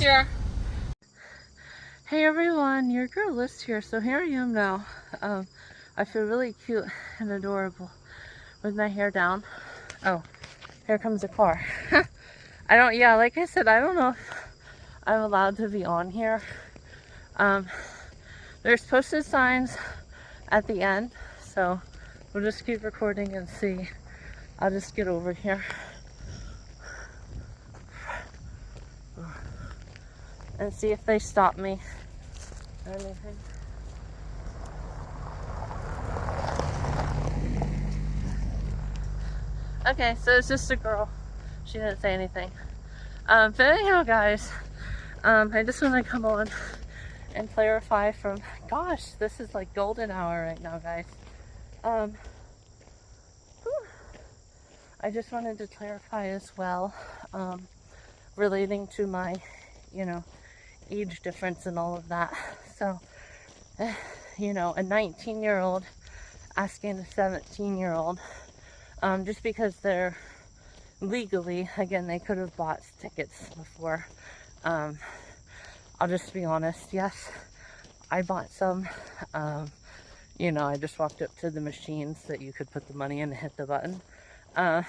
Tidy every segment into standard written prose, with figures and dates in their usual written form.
here. Hey everyone, your girl Liz here. So here I am now. I feel really cute and adorable with my hair down. Oh, here comes a car. Like I said, I don't know if I'm allowed to be on here. There's posted signs at the end, so we'll just keep recording and see. I'll just get over here and see if they stop me or anything. Okay, so it's just a girl. She didn't say anything. But anyhow, guys, I just want to come on and clarify from, gosh, this is like golden hour right now, guys. I just wanted to clarify as well, relating to my, age difference and all of that. So, a 19-year-old asking a 17-year-old, just because they're legally, again, they could have bought tickets before. I'll just be honest, yes, I bought some. I just walked up to the machines that you could put the money in and hit the button a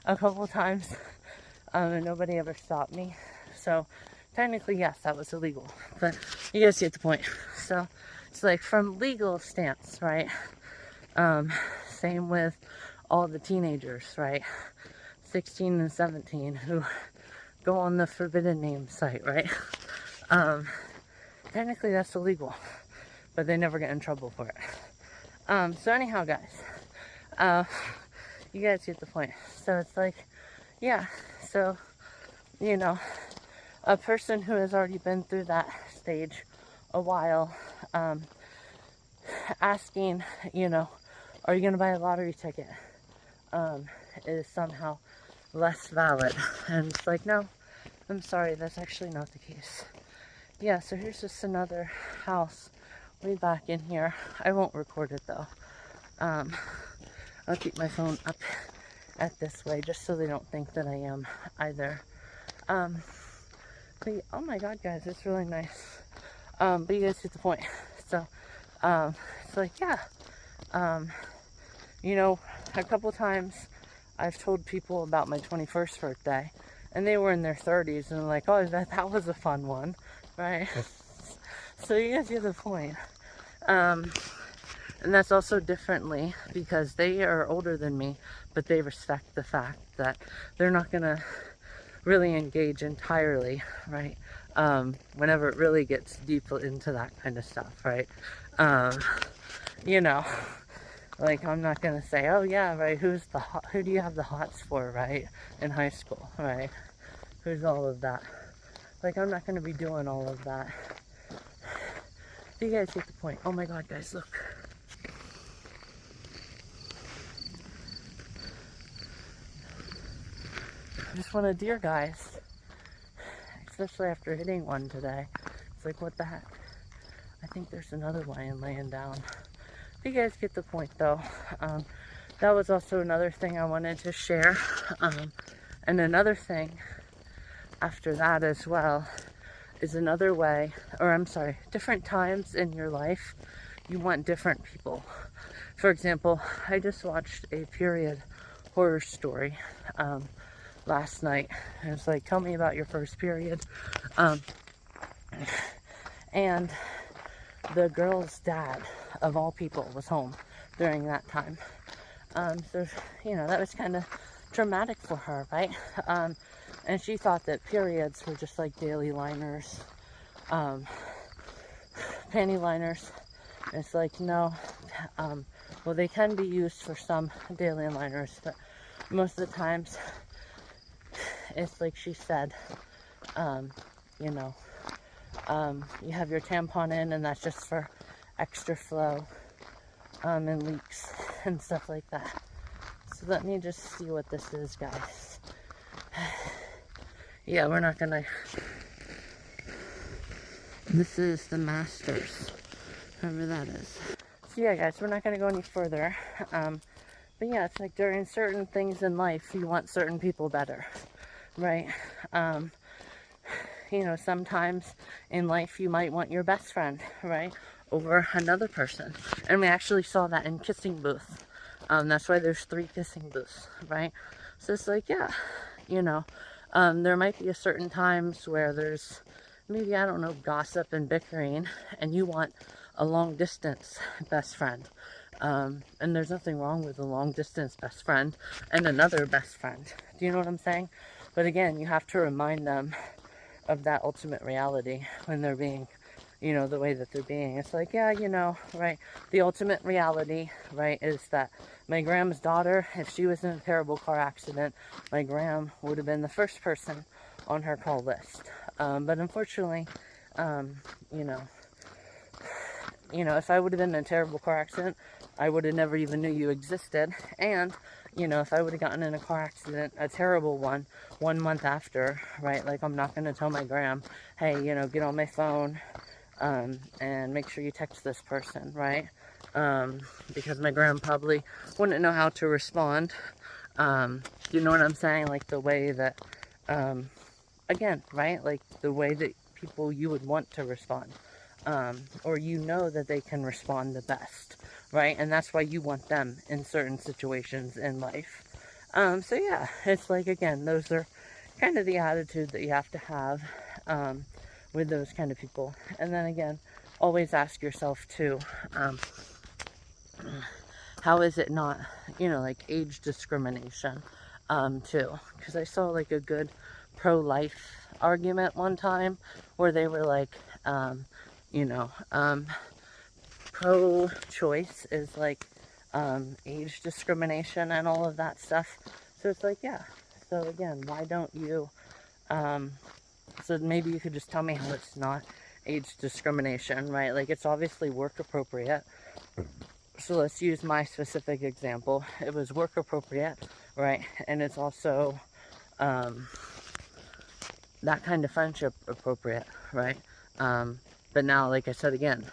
couple times, and nobody ever stopped me. So technically, yes, that was illegal, but you guys get the point. So it's like from legal stance, right? Same with all the teenagers, right? 16 and 17 who go on the forbidden name site, right? Technically that's illegal, but they never get in trouble for it. So anyhow, guys, you guys get the point. So it's like, yeah, so, a person who has already been through that stage a while, asking, are you going to buy a lottery ticket, is somehow less valid. And it's like, no, I'm sorry, that's actually not the case. Yeah, so here's just another house way back in here. I won't record it though. I'll keep my phone up at this way just so they don't think that I am either. But oh my god, guys, it's really nice. But you guys get the point. So it's like, yeah, a couple times I've told people about my 21st birthday, and they were in their 30s, and like, oh, that was a fun one, right? So you guys get the point. And that's also differently because they are older than me, but they respect the fact that they're not gonna really engage entirely, right? Whenever it really gets deep into that kind of stuff, right? Like, I'm not gonna say, oh yeah, right, who do you have the hots for, right, in high school, right? Who's all of that? Like, I'm not gonna be doing all of that. You guys get the point. Oh my god, guys, look. I just want a deer, guys. Especially after hitting one today. It's like, what the heck? I think there's another lion laying down. You guys get the point, though. That was also another thing I wanted to share. And another thing after that as well is another way, or I'm sorry, different times in your life, you want different people. For example, I just watched a period horror story last night. And it's like, tell me about your first period. And the girl's dad, of all people, was home during that time. So, that was kind of traumatic for her, right? And she thought that periods were just like daily liners, panty liners. And it's like, no, well, they can be used for some daily liners, but most of the times, it's like she said, you have your tampon in, and that's just for extra flow, and leaks and stuff like that. So let me just see what this is, guys. Yeah, we're not gonna. This is the Masters, whoever that is. So yeah, guys, we're not gonna go any further. But yeah, it's like during certain things in life, you want certain people better, right? sometimes in life you might want your best friend, right, over another person. And we actually saw that in Kissing Booth. That's why there's 3 kissing booths, right? So it's like, yeah, there might be a certain times where there's maybe, I don't know, gossip and bickering, and you want a long distance best friend. And there's nothing wrong with a long distance best friend and another best friend. Do you know what I'm saying? But again, you have to remind them of that ultimate reality when they're being, the way that they're being. It's like, yeah, right? The ultimate reality, right, is that my Gram's daughter, if she was in a terrible car accident, my Gram would have been the first person on her call list. But unfortunately, if I would have been in a terrible car accident, I would have never even knew you existed. And, if I would have gotten in a car accident, a terrible one, 1 month after, right, like, I'm not going to tell my Gram, hey, get on my phone, and make sure you text this person, right? Because my Gram probably wouldn't know how to respond. You know what I'm saying? Like, the way that, again, right, like, the way that people you would want to respond. Or that they can respond the best, right? And that's why you want them in certain situations in life. So yeah, it's like, again, those are kind of the attitude that you have to have with those kind of people. And then again, always ask yourself too, how is it not, like, age discrimination too? Because I saw like a good pro-life argument one time where they were like, pro-choice is like age discrimination and all of that stuff. So it's like, yeah. So again, why don't you, so maybe you could just tell me how it's not age discrimination, right? Like, it's obviously work appropriate. So let's use my specific example. It was work appropriate, right? And it's also that kind of friendship appropriate, right? But now, like I said again,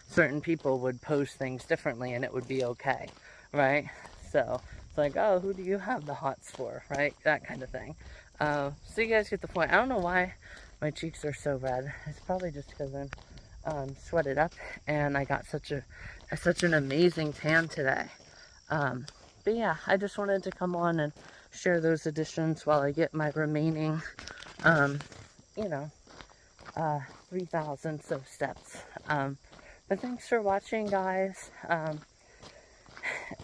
certain people would pose things differently and it would be okay, right? So it's like, oh, who do you have the hots for, right? That kind of thing. So you guys get the point. I don't know why my cheeks are so red. It's probably just because I'm sweated up and I got such an amazing tan today. But yeah, I just wanted to come on and share those additions while I get my remaining 3,000 so steps. But thanks for watching, guys.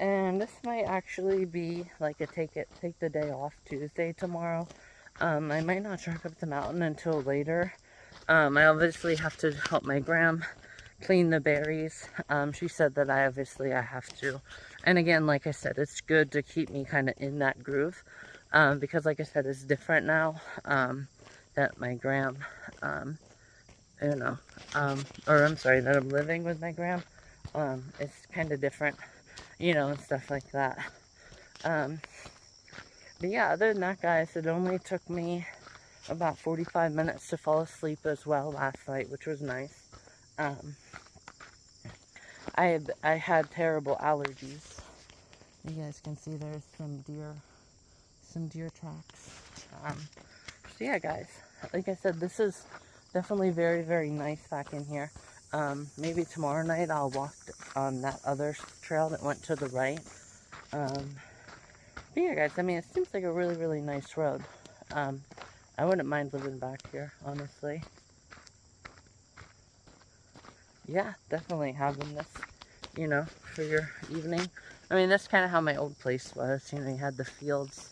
And this might actually be like a take the day off Tuesday tomorrow. I might not trek up the mountain until later. I obviously have to help my Gram clean the berries. She said that I have to. And again, like I said, it's good to keep me kind of in that groove. Because like I said, it's different now. That my Gram, or I'm sorry, that I'm living with my Gram. It's kind of different, and stuff like that. But yeah, other than that, guys, it only took me about 45 minutes to fall asleep as well last night, which was nice. I had terrible allergies. You guys can see there's some deer tracks. So yeah, guys, like I said, this is definitely very, very nice back in here. Maybe tomorrow night I'll walk on that other trail that went to the right. But yeah, guys, I mean, it seems like a really, really nice road. I wouldn't mind living back here, honestly. Yeah, definitely having this, for your evening. I mean, that's kind of how my old place was. You had the fields,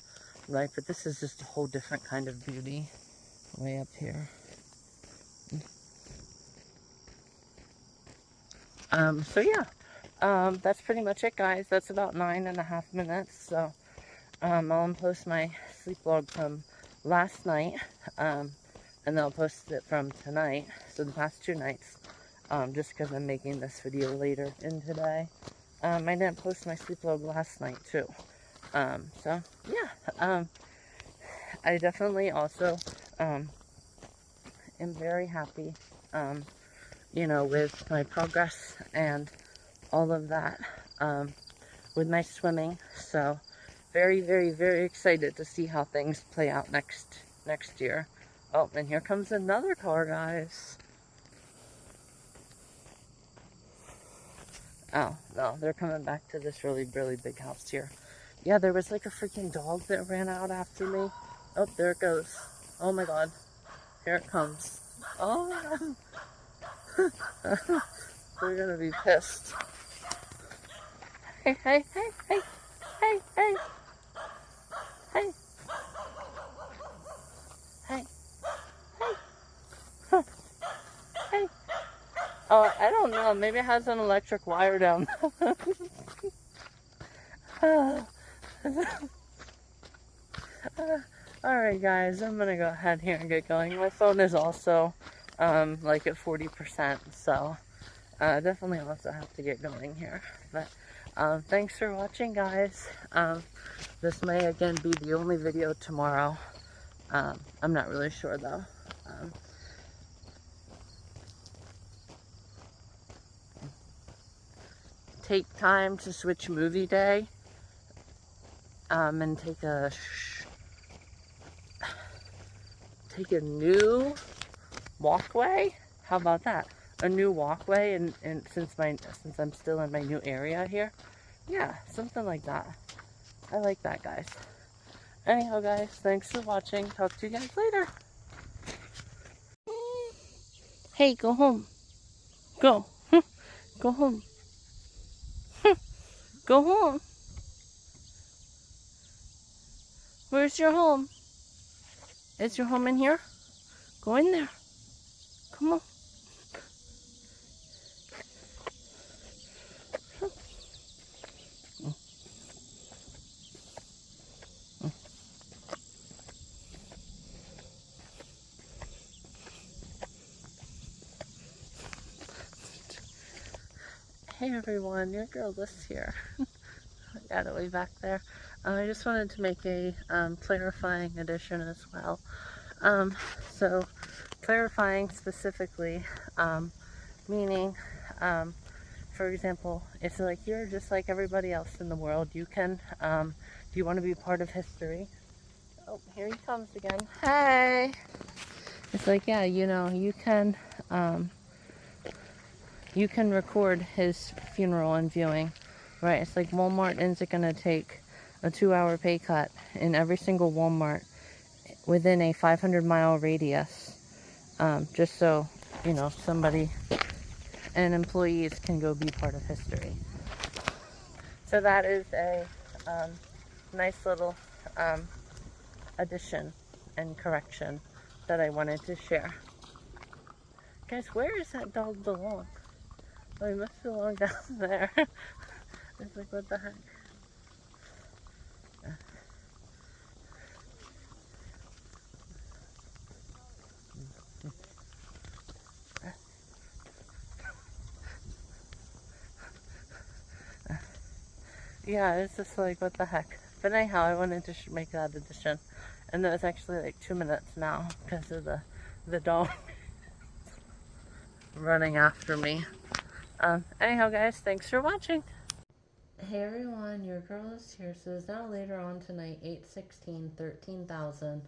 right? But this is just a whole different kind of beauty way up here. So yeah, that's pretty much it, guys. That's about 9.5 minutes. So, I'll post my sleep log from last night, and then I'll post it from tonight. So the past 2 nights, just because I'm making this video later in today. I didn't post my sleep log last night too. So yeah, I definitely also, am very happy, with my progress and all of that, with my swimming. So very, very, very excited to see how things play out next year. Oh, and here comes another car, guys. Oh, no, they're coming back to this really, really big house here. Yeah, there was like a freaking dog that ran out after me. Oh, there it goes. Oh my god. Here it comes. Oh my god. They're gonna be pissed. Hey, hey, hey, hey, hey, hey, hey, hey, hey, hey. Oh, I don't know. Maybe it has an electric wire down. Alright guys, I'm gonna go ahead here and get going. My phone is also like at 40%, so definitely also have to get going here. But thanks for watching, guys. This may again be the only video tomorrow. I'm not really sure though. Take time to switch movie day and take a new walkway. How about that? A new walkway, and since I'm still in my new area here, yeah, something like that. I like that, guys. Anyhow, guys, thanks for watching. Talk to you guys later. Hey, go home. Go. Go home. Go home. Where's your home? Is your home in here? Go in there. Come on. Hey everyone, your girl Liz here. I got it way back there. I just wanted to make a clarifying addition as well. So clarifying specifically, meaning, for example, it's like you're just like everybody else in the world. You can, do you want to be part of history? Oh, here he comes again. Hey! It's like, yeah, you know, you can record his funeral and viewing, right? It's like Walmart isn't going to take a 2-hour pay cut in every single Walmart within a 500-mile radius, just so, you know, somebody and employees can go be part of history. So that is a nice little addition and correction that I wanted to share. Guys, where does that dog belong? Oh, he must belong down there. It's like, what the heck? Yeah, it's just like, what the heck? But anyhow, I wanted to make that addition. And that was actually like 2 minutes now because of the dog running after me. Anyhow, guys, thanks for watching. Hey everyone, your girl is here. So it's now later on tonight, 8:16, 13,000.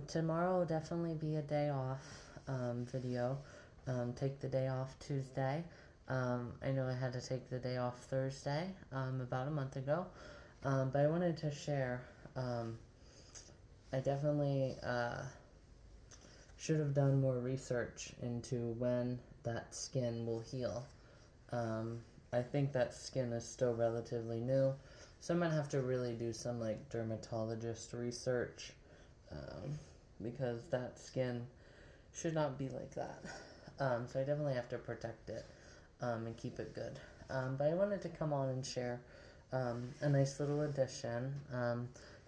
Tomorrow will definitely be a day off video. Take the day off Tuesday. I know I had to take the day off Thursday about a month ago, but I wanted to share. I definitely should have done more research into when that skin will heal. I think that skin is still relatively new, so I'm gonna have to really do some like dermatologist research because that skin should not be like that. So I definitely have to protect it and keep it good. But I wanted to come on and share a nice little addition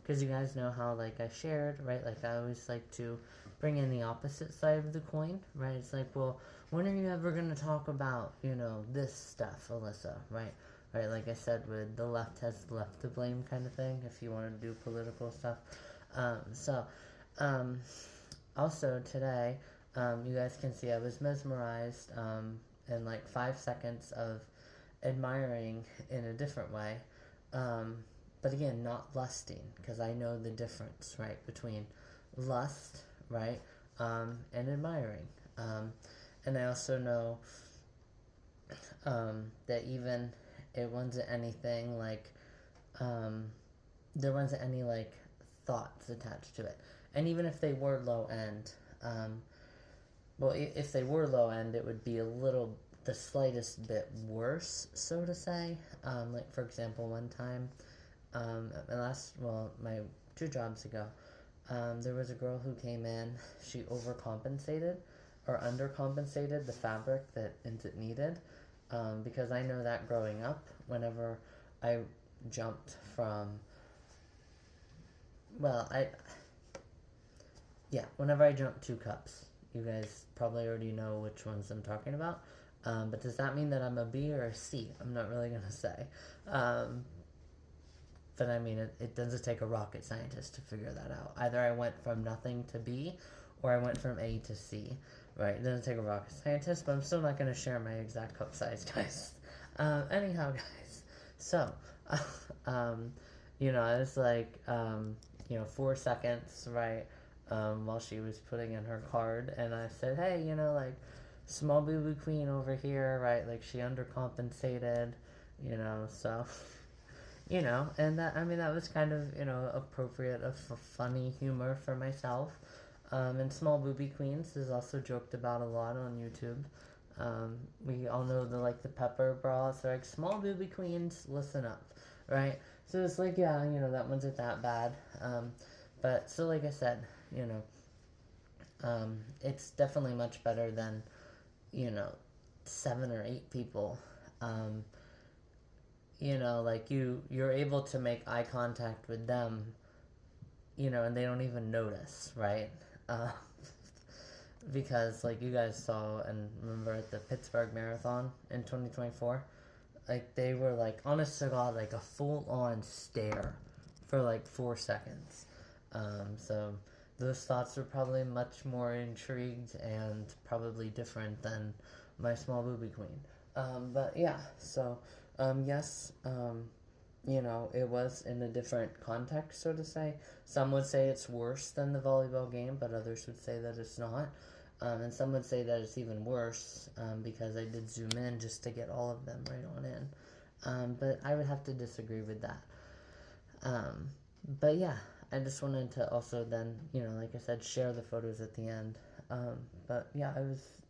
because you guys know how like I shared, right? Like I always like to bring in the opposite side of the coin, right? It's like, well, when are you ever going to talk about, you know, this stuff, Alyssa, right? Right, like I said, with the left has the left to blame kind of thing, if you want to do political stuff. Also today, you guys can see I was mesmerized in like 5 seconds of admiring in a different way. But again, not lusting, because I know the difference, right, between lust, right? And admiring. And I also know that even it wasn't anything like there wasn't any like thoughts attached to it. And even if they were low end, well, if they were low end, it would be a little, the slightest bit worse, so to say. Like for example, one time, at my 2 jobs ago, there was a girl who came in. She overcompensated or undercompensated the fabric that it needed, because I know that growing up, whenever I jumped from, well, whenever I jumped 2 cups, you guys probably already know which ones I'm talking about. But does that mean that I'm a B or a C? I'm not really gonna say. But I mean, it doesn't take a rocket scientist to figure that out. Either I went from nothing to B, or I went from A to C. Right? It doesn't take a rocket scientist, but I'm still not gonna share my exact cup size, guys. Anyhow, guys. So, it was like, 4 seconds, right? While she was putting in her card, and I said, hey, like, small boo boo queen over here, right? Like, she undercompensated, so, and that, I mean, that was kind of, appropriate of funny humor for myself. And small booby queens is also joked about a lot on YouTube. We all know the pepper bras. They're like, small booby queens, listen up, right? So it's like, yeah, that wasn't that bad. But so like I said, it's definitely much better than, 7 or 8 people. Like you're able to make eye contact with them, and they don't even notice, right? Because like you guys saw and remember at the Pittsburgh Marathon in 2024, like they were like, honest to God, like a full-on stare for like 4 seconds. So those thoughts were probably much more intrigued and probably different than my small booby queen. But yeah, so yes, it was in a different context, so to say. Some would say it's worse than the volleyball game, but others would say that it's not. And some would say that it's even worse, because I did zoom in just to get all of them right on in. But I would have to disagree with that. But yeah, I just wanted to also then, like I said, share the photos at the end. But yeah,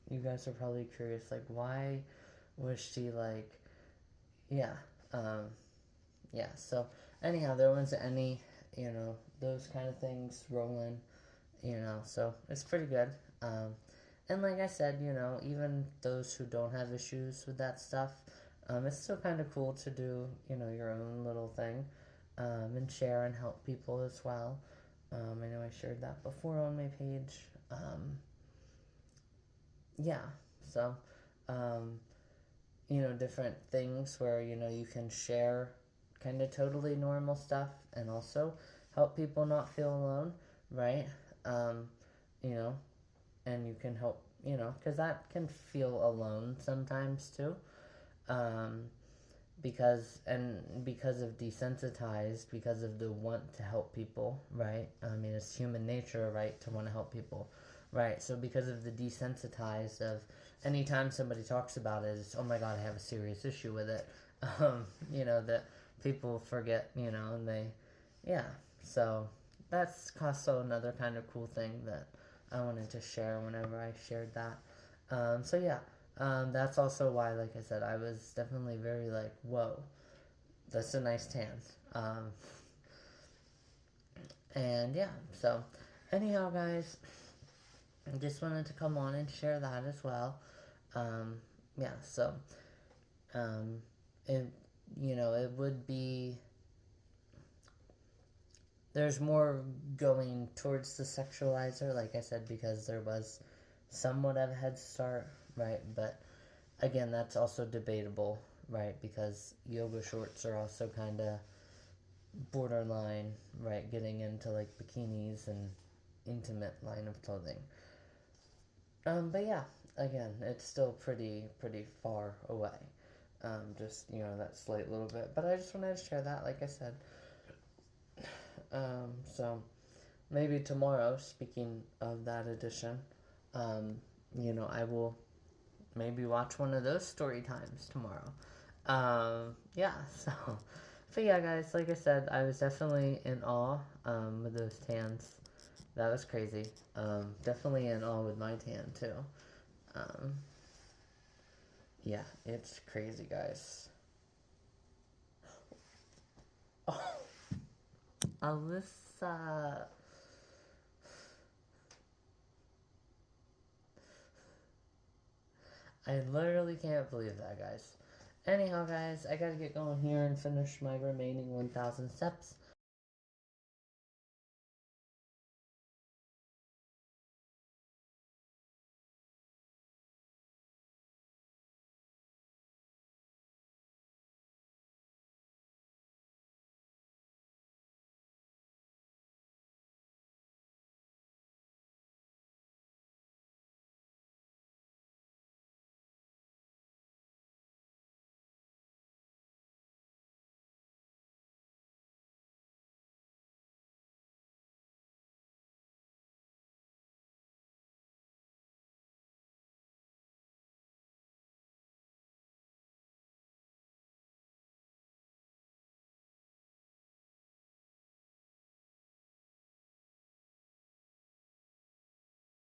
you guys are probably curious, like, why was she like, yeah, yeah, so anyhow, there wasn't any, those kind of things rolling, so it's pretty good. And like I said, even those who don't have issues with that stuff, it's still kind of cool to do, your own little thing, and share and help people as well. I know I shared that before on my page. Yeah, so, different things where, you can share kind of totally normal stuff and also help people not feel alone, right? You know, and you can help, because that can feel alone sometimes too. Um, because of desensitized, because of the want to help people, right? I mean, it's human nature, right, to want to help people, right? So because of the desensitized of anytime somebody talks about it, it's, oh my God, I have a serious issue with it. That people forget, and yeah. So that's also another kind of cool thing that I wanted to share whenever I shared that. So yeah, that's also why, like I said, I was definitely very like, whoa, that's a nice tan. And yeah, so anyhow, guys, I just wanted to come on and share that as well. Yeah, so it it would be, there's more going towards the sexualizer, like I said, because there was somewhat of a head start, right? But again, that's also debatable, right? Because yoga shorts are also kind of borderline, right? Getting into like bikinis and intimate line of clothing. But yeah, again, it's still pretty far away. Just that slight little bit. But I just wanted to share that, like I said. So maybe tomorrow, speaking of that edition, I will maybe watch one of those story times tomorrow. Yeah, so, but yeah, guys, like I said, I was definitely in awe, with those tans. That was crazy. Definitely in awe with my tan, too. Um, yeah, it's crazy, guys. Oh, Alyssa. I literally can't believe that, guys. Anyhow, guys, I gotta get going here and finish my remaining 1,000 steps.